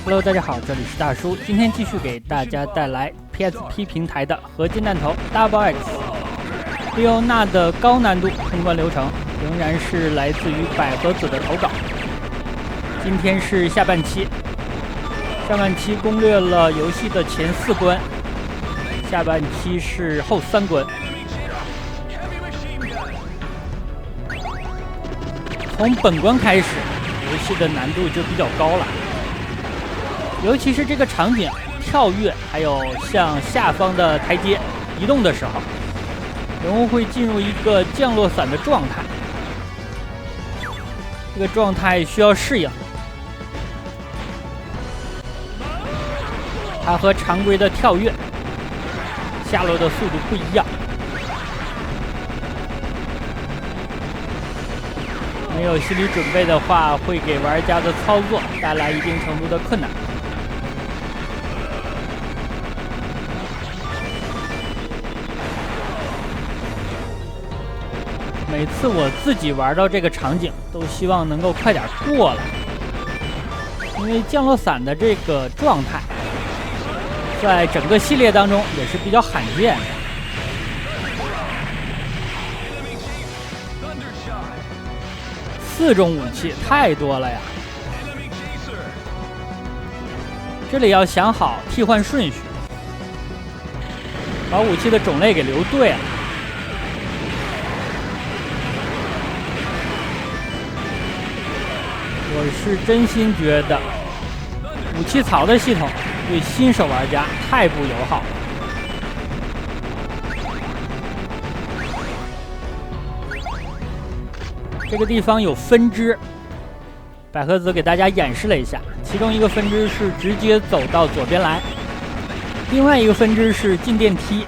Hello， 大家好，这里是大叔，今天继续给大家带来 PSP 平台的合金弹头 Double X。利欧娜的高难度通关流程仍然是来自于百合子的投稿。今天是下半期，上半期攻略了游戏的前4关，下半期是后3关。从本关开始，游戏的难度就比较高了。尤其是这个场景跳跃，还有向下方的台阶移动的时候，人物会进入一个降落伞的状态。这个状态需要适应，它和常规的跳跃下落的速度不一样。没有心理准备的话，会给玩家的操作带来一定程度的困难。每次我自己玩到这个场景，都希望能够快点过了，因为降落伞的这个状态，在整个系列当中也是比较罕见的。4种武器太多了呀，这里要想好替换顺序，把武器的种类给留对了。我是真心觉得武器槽的系统对新手玩家太不友好了。这个地方有分支，百合子给大家演示了一下，其中一个分支是直接走到左边来，另外一个分支是进电梯。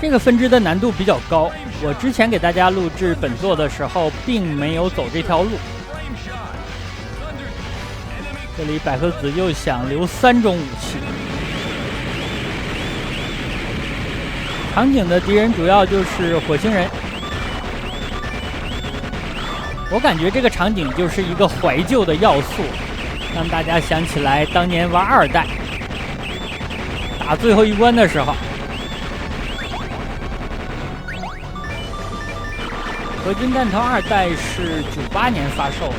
这个分支的难度比较高，我之前给大家录制本作的时候并没有走这条路。这里百合子又想留3种武器。场景的敌人主要就是火星人，我感觉这个场景就是一个怀旧的要素，让大家想起来当年玩2代打最后一关的时候。合金弹头2代是98年发售的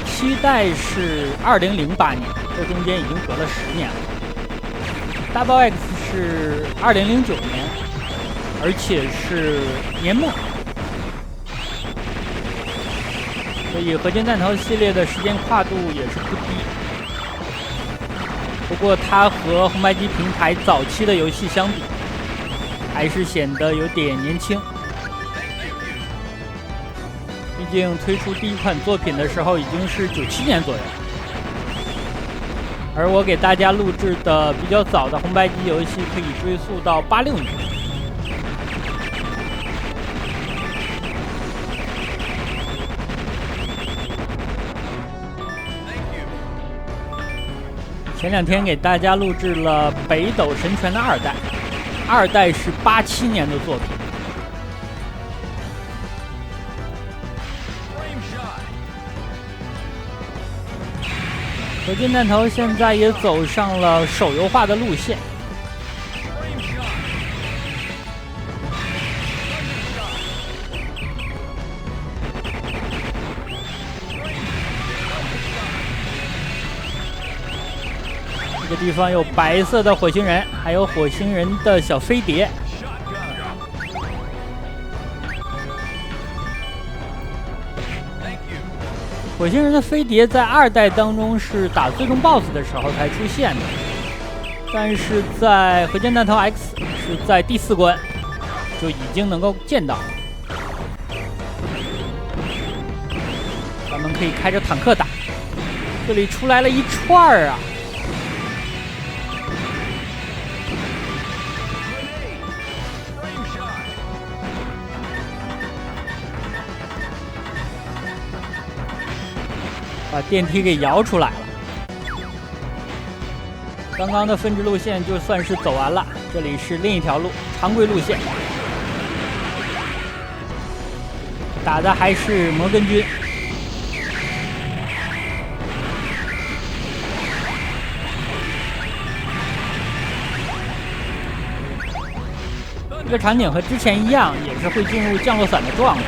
，7代是2008年，这中间已经隔了10年了。Double X 是2009年，而且是年末，所以合金弹头系列的时间跨度也是不低。不过它和红白机平台早期的游戏相比，还是显得有点年轻。毕竟推出第一款作品的时候已经是97年左右，而我给大家录制的比较早的红白机游戏可以追溯到86年。前2天给大家录制了北斗神拳的2代，2代是87年的作品。合金弹头现在也走上了手游化的路线。这个地方有白色的火星人，还有火星人的小飞碟。火星人的飞碟在2代当中是打最终 BOSS 的时候才出现的，但是在合金弹头 X 是在第4关就已经能够见到。咱们可以开着坦克打，这里出来了一串啊！把电梯给摇出来了。刚刚的分支路线就算是走完了，这里是另一条路，常规路线。打的还是摩根军。这个场景和之前一样，也是会进入降落伞的状态。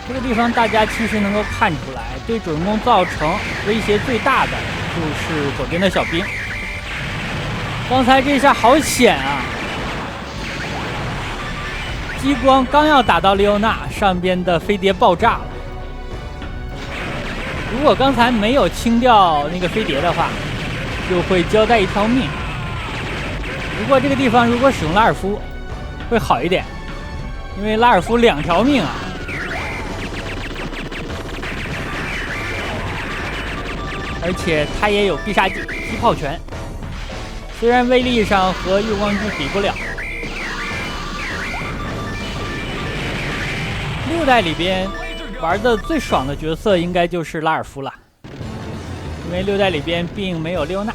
这个地方大家其实能够看出来，对主人公造成威胁最大的就是左边的小兵。刚才这下好险啊！激光刚要打到利欧娜，上边的飞碟爆炸了。如果刚才没有清掉那个飞碟的话，就会交代一条命。不过这个地方如果使用拉尔夫会好一点，因为拉尔夫2条命啊。而且他也有必杀技击炮拳，虽然威力上和月光狙比不了。6代里边玩的最爽的角色应该就是拉尔夫了，因为6代里边并没有利欧娜。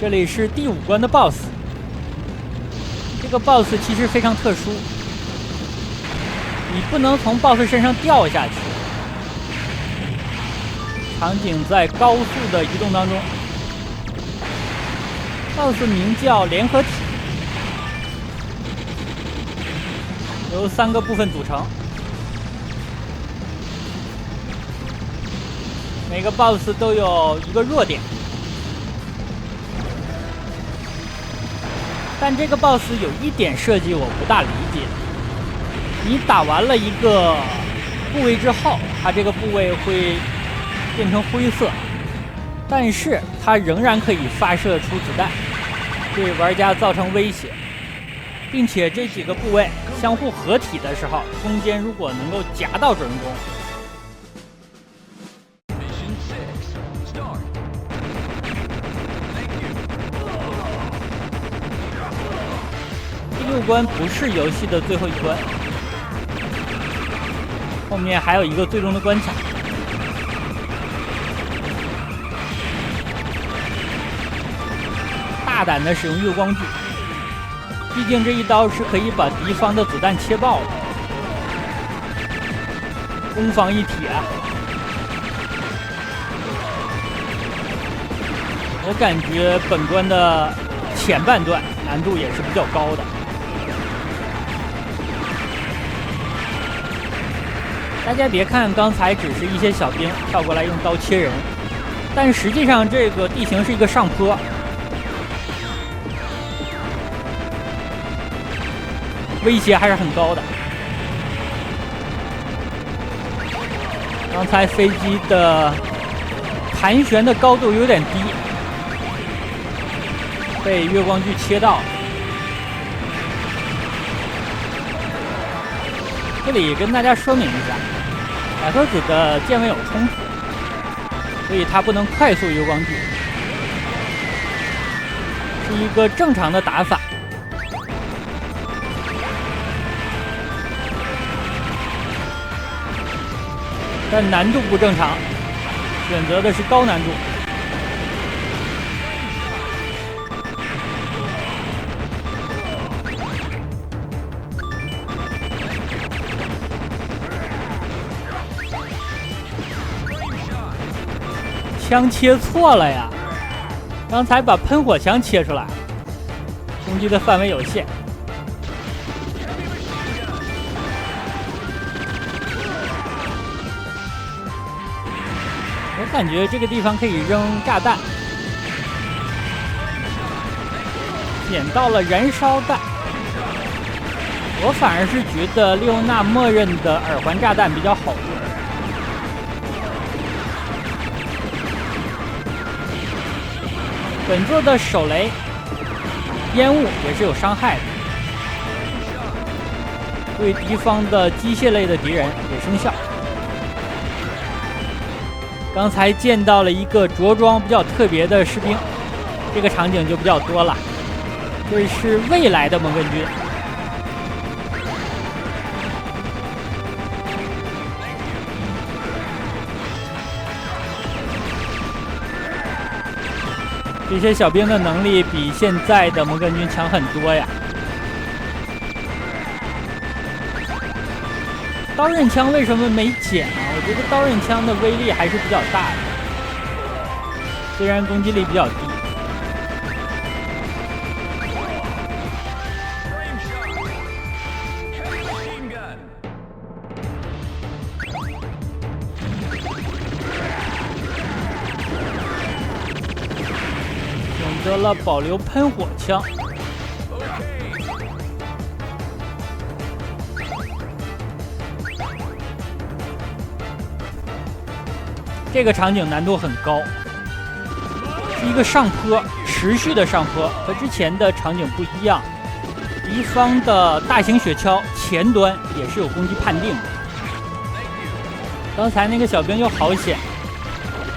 这里是第5关的 BOSS， 这个 BOSS 其实非常特殊，你不能从 BOSS 身上掉下去。场景在高速的移动当中 ，BOSS 名叫联合体，由3个部分组成，每个 BOSS 都有一个弱点，但这个 BOSS 有一点设计我不大理解，你打完了一个部位之后，它这个部位会变成灰色，但是它仍然可以发射出子弹，对玩家造成威胁，并且这几个部位相互合体的时候，中间如果能够夹到主人公，第6关不是游戏的最后一关，后面还有一个最终的关卡。大胆的使用月光狙，毕竟这一刀是可以把敌方的子弹切爆的，攻防一体啊！我感觉本关的前半段难度也是比较高的。大家别看刚才只是一些小兵跳过来用刀切人，但实际上这个地形是一个上坡。威胁还是很高的。刚才飞机的盘旋的高度有点低，被月光狙切到。这里跟大家说明一下，百合子的键位有冲突，所以它不能快速月光狙，是一个正常的打法。但难度不正常，选择的是高难度。枪切错了呀！刚才把喷火枪切出来，攻击的范围有限。我感觉这个地方可以扔炸弹，捡到了燃烧弹。我反而是觉得利欧娜默认的耳环炸弹比较好用。本作的手雷烟雾也是有伤害的，对敌方的机械类的敌人也生效。刚才见到了一个着装比较特别的士兵，这个场景就比较多了。这是未来的蒙根军，这些小兵的能力比现在的蒙根军强很多呀。刀刃枪为什么没减啊？我觉得刀刃枪的威力还是比较大的，虽然攻击力比较低。选择了保留喷火枪。这个场景难度很高，是一个上坡，持续的上坡，和之前的场景不一样。敌方的大型雪橇前端也是有攻击判定的。刚才那个小兵又好险，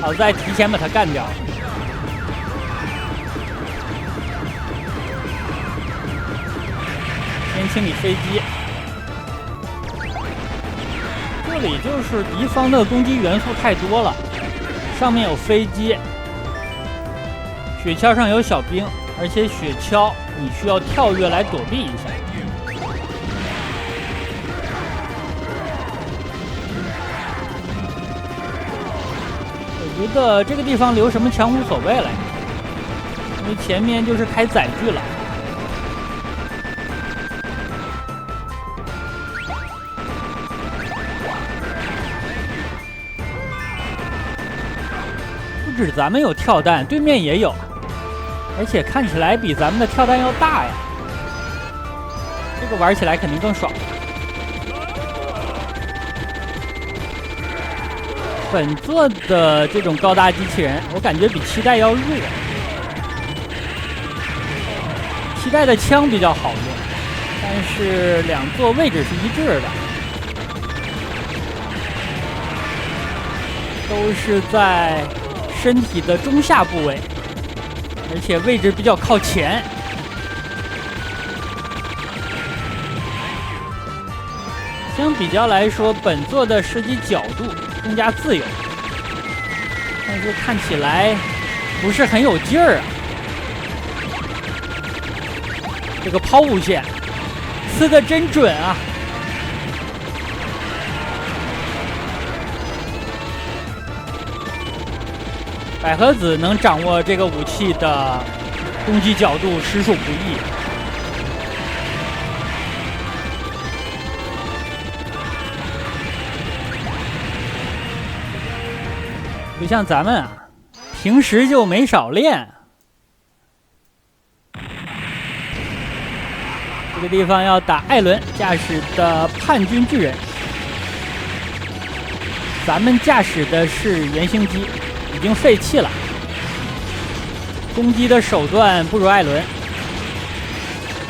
好在提前把他干掉了。先清理飞机。这里就是敌方的攻击元素太多了，上面有飞机，雪橇上有小兵，而且雪橇你需要跳跃来躲避一下。我觉得这个地方留什么枪无所谓了，因为前面就是开载具了。不止咱们有跳弹，对面也有，而且看起来比咱们的跳弹要大呀。这个玩起来肯定更爽。本作的这种高达机器人，我感觉比七代要弱。七代的枪比较好用，但是两座位置是一致的，都是在身体的中下部位，而且位置比较靠前。相比较来说，本作的射击角度更加自由，但是看起来不是很有劲儿啊。这个抛物线刺得真准啊！百合子能掌握这个武器的攻击角度实属不易。不像咱们啊，平时就没少练。这个地方要打艾伦驾驶的叛军巨人，咱们驾驶的是原型机，已经废弃了，攻击的手段不如艾伦。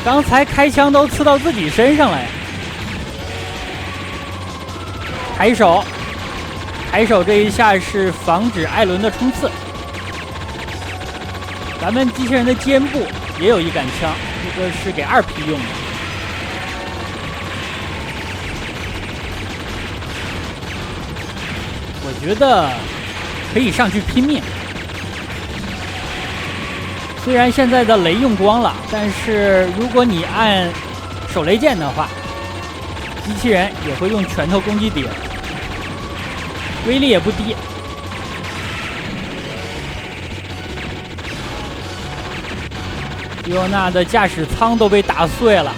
刚才开枪都刺到自己身上了呀！抬手。抬手这一下是防止艾伦的冲刺。咱们机器人的肩部也有一杆枪，这个是给2P 用的。我觉得可以上去拼命。虽然现在的雷用光了，但是如果你按手雷键的话，机器人也会用拳头攻击敌人。威力也不低。迪欧娜的驾驶舱都被打碎了，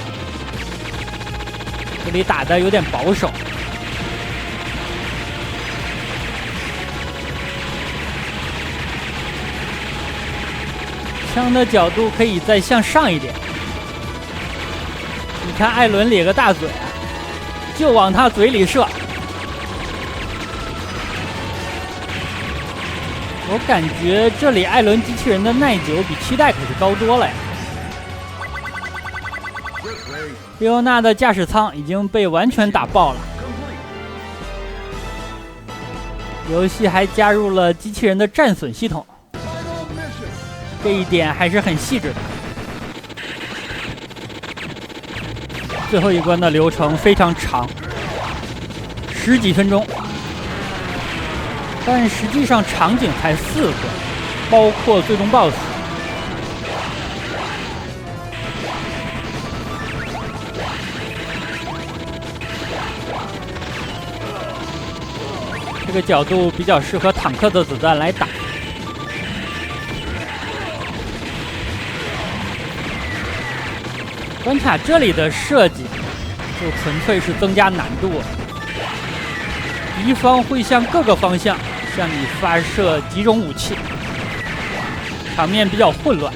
这里打的有点保守。枪的角度可以再向上一点。你看艾伦咧个大嘴啊，就往他嘴里射。我感觉这里艾伦机器人的耐久比7代可是高多了呀。利欧娜的驾驶舱已经被完全打爆了。游戏还加入了机器人的战损系统，这一点还是很细致的。最后一关的流程非常长，10几分钟。但实际上场景才4个，包括最终 BOSS。个角度比较适合坦克的子弹来打。关卡这里的设计就纯粹是增加难度，敌方会向各个方向向你发射几种武器，场面比较混乱。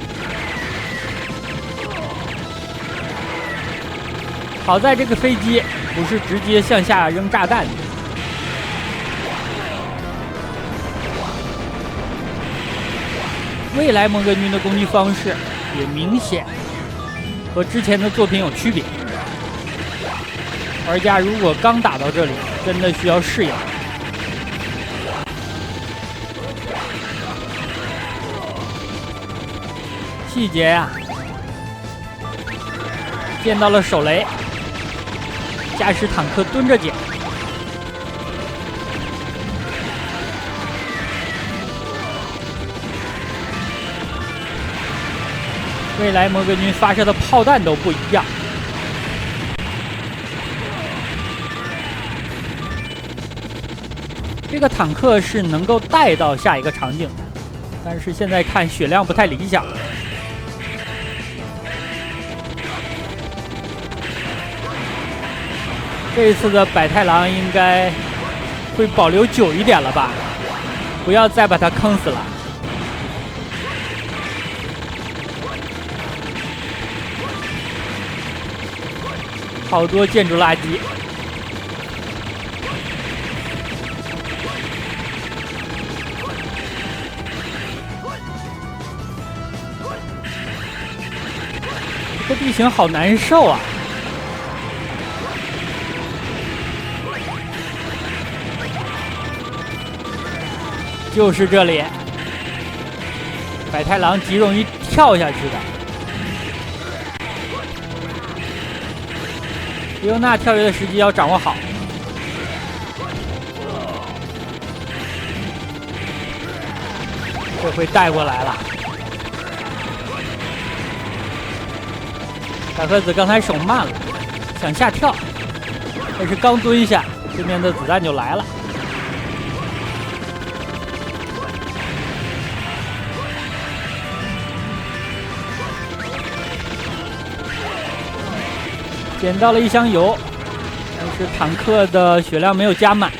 好在这个飞机不是直接向下扔炸弹的。未来摩根军的攻击方式也明显和之前的作品有区别，玩家如果刚打到这里，真的需要适应。细节呀，见到了手雷，驾驶坦克蹲着捡。未来摩根军发射的炮弹都不一样。这个坦克是能够带到下一个场景的，但是现在看血量不太理想。这一次的百太郎应该会保留久一点了吧，不要再把它坑死了。好多建筑垃圾，这地形好难受啊！就是这里，百太郎极容易跳下去的。李欧娜跳跃的时机要掌握好。这回带过来了。小颗子刚才手慢了，想下跳，但是刚蹲下，对面的子弹就来了。捡到了一箱油，但是坦克的血量没有加满。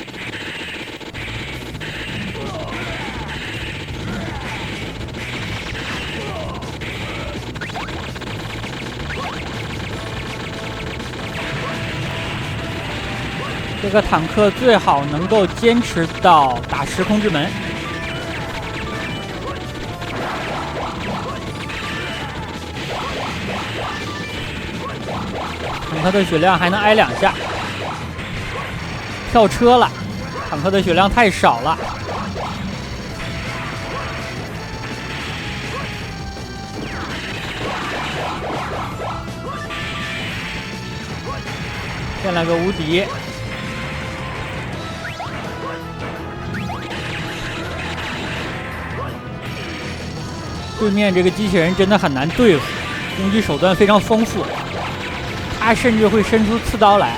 这个坦克最好能够坚持到打时空之门。坦克的血量还能挨2下，跳车了。坦克的血量太少了，骗了个无敌。对面这个机器人真的很难对付，攻击手段非常丰富。他甚至会伸出刺刀来，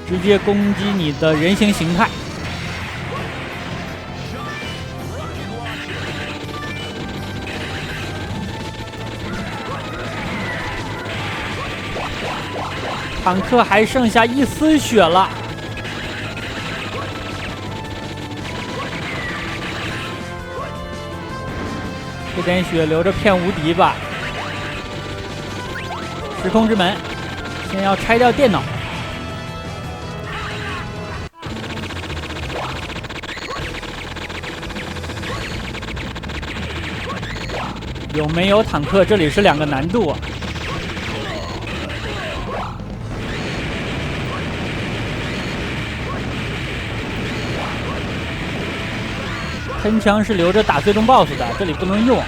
直接攻击你的人形形态。坦克还剩下1丝血了，这点血留着骗无敌吧。时空之门，先要拆掉电脑。有没有坦克？这里是2个难度啊。喷枪是留着打最终 BOSS 的，这里不能用。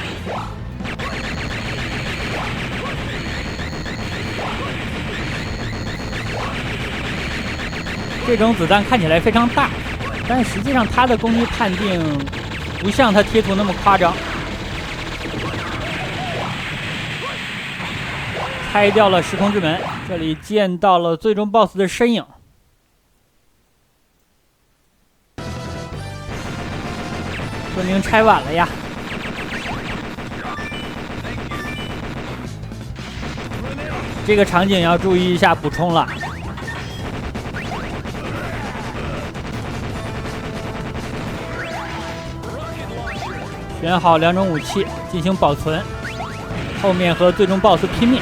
这种子弹看起来非常大，但实际上它的攻击判定不像它贴图那么夸张。拆掉了时空之门，这里见到了最终 BOSS 的身影。说明拆晚了呀。这个场景要注意一下补充了。选好2种武器进行保存，后面和最终 BOSS 拼命。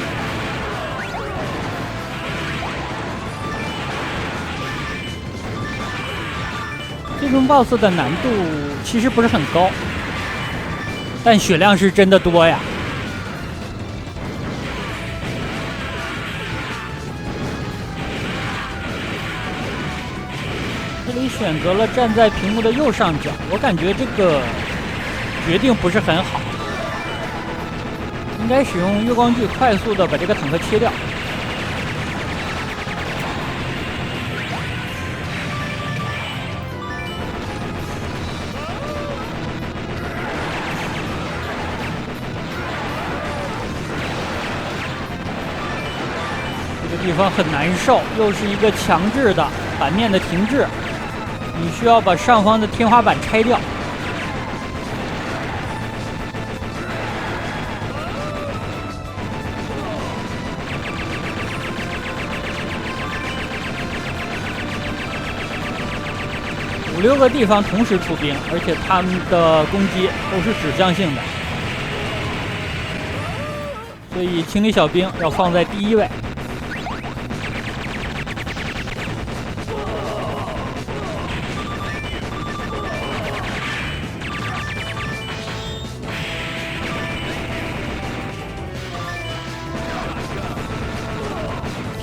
最终 BOSS 的难度其实不是很高，但血量是真的多呀。这里选择了站在屏幕的右上角，我感觉这个决定不是很好，应该使用月光锯快速的把这个坦克切掉。这个地方很难受，又是一个强制的版面的停滞，你需要把上方的天花板拆掉。5、6个地方同时出兵，而且他们的攻击都是指向性的，所以清理小兵要放在第1位。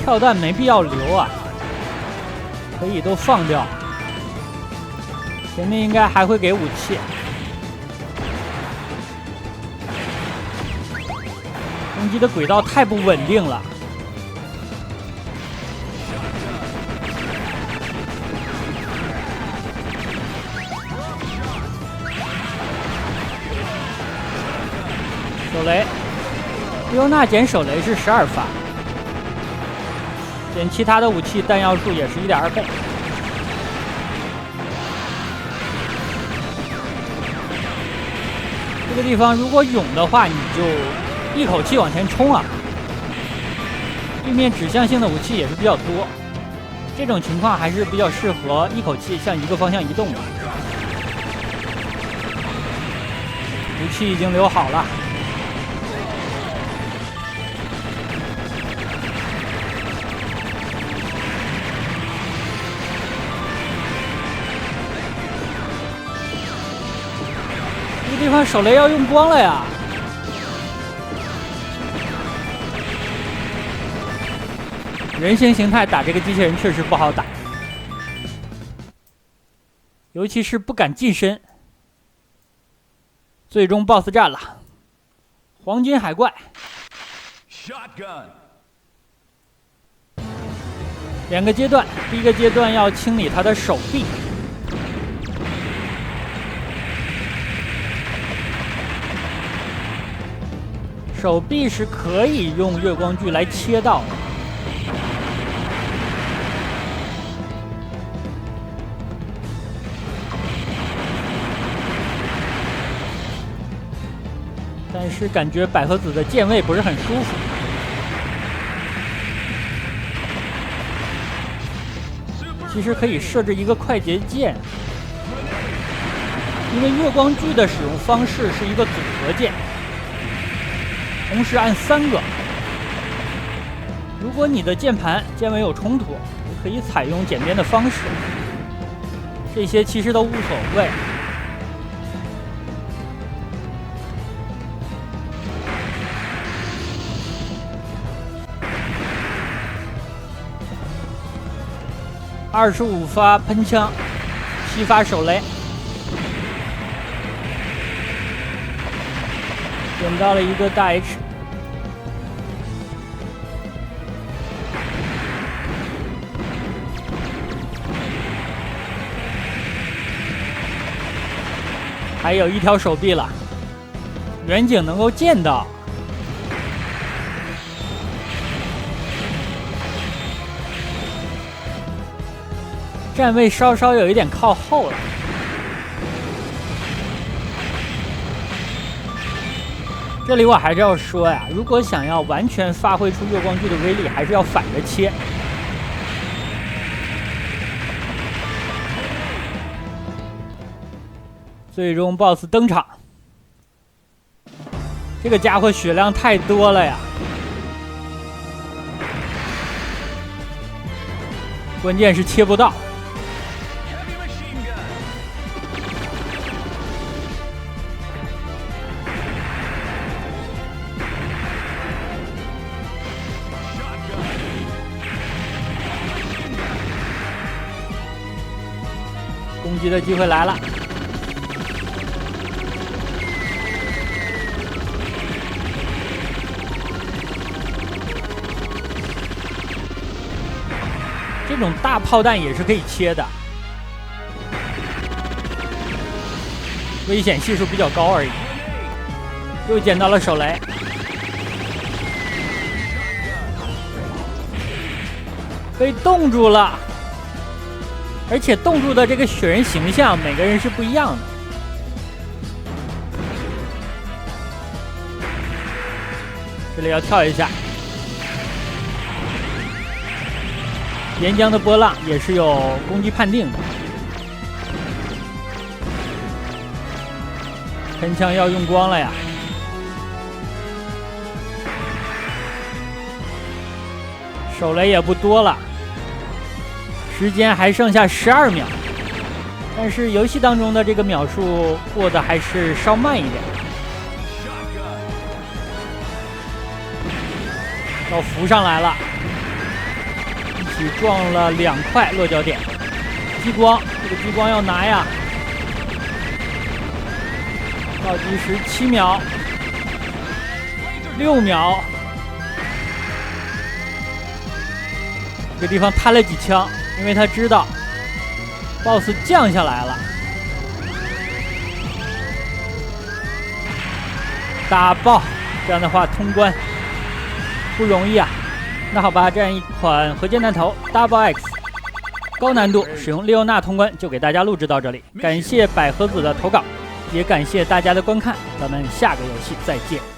跳弹没必要留啊，可以都放掉。前面应该还会给武器。攻击的轨道太不稳定了。手雷，利欧娜捡手雷是12发，捡其他的武器弹药数也是1.2倍。这个地方如果勇的话，你就一口气往前冲啊！对面指向性的武器也是比较多，这种情况还是比较适合一口气向一个方向移动的。武器已经留好了。这个地方手雷要用光了呀！人形形态打这个机器人确实不好打，尤其是不敢近身。最终 BOSS 战了，黄金海怪。2个阶段，第1个阶段要清理他的手臂。手臂是可以用月光锯来切到的。但是感觉百合子的键位不是很舒服。其实可以设置一个快捷键，因为月光锯的使用方式是一个组合键。同时按3个。如果你的键盘键位有冲突，可以采用简便的方式。这些其实都无所谓。25发喷枪，7发手雷。捡到了一个大 H， 还有1条手臂了，远景能够见到。站位稍稍有一点靠后了。这里我还是要说呀，如果想要完全发挥出月光锯的威力，还是要反着切。最终 BOSS 登场，这个家伙血量太多了呀！关键是切不到。攻击的机会来了。这种大炮弹也是可以切的，危险系数比较高而已。又捡到了手雷，被冻住了。而且冻住的这个雪人形象，每个人是不一样的。这里要跳一下。岩浆的波浪也是有攻击判定的。喷枪要用光了呀！手雷也不多了。时间还剩下12秒，但是游戏当中的这个秒数过得还是稍慢一点。要浮上来了，一起撞了2块落脚点。激光，这个激光要拿呀！倒计时7秒，6秒。这个地方摊了几枪。因为他知道 BOSS 降下来了，打爆，这样的话通关不容易啊。那好吧，这样一款合金弹头 Double X 高难度，使用利欧娜通关就给大家录制到这里。感谢百合子的投稿，也感谢大家的观看，咱们下个游戏再见。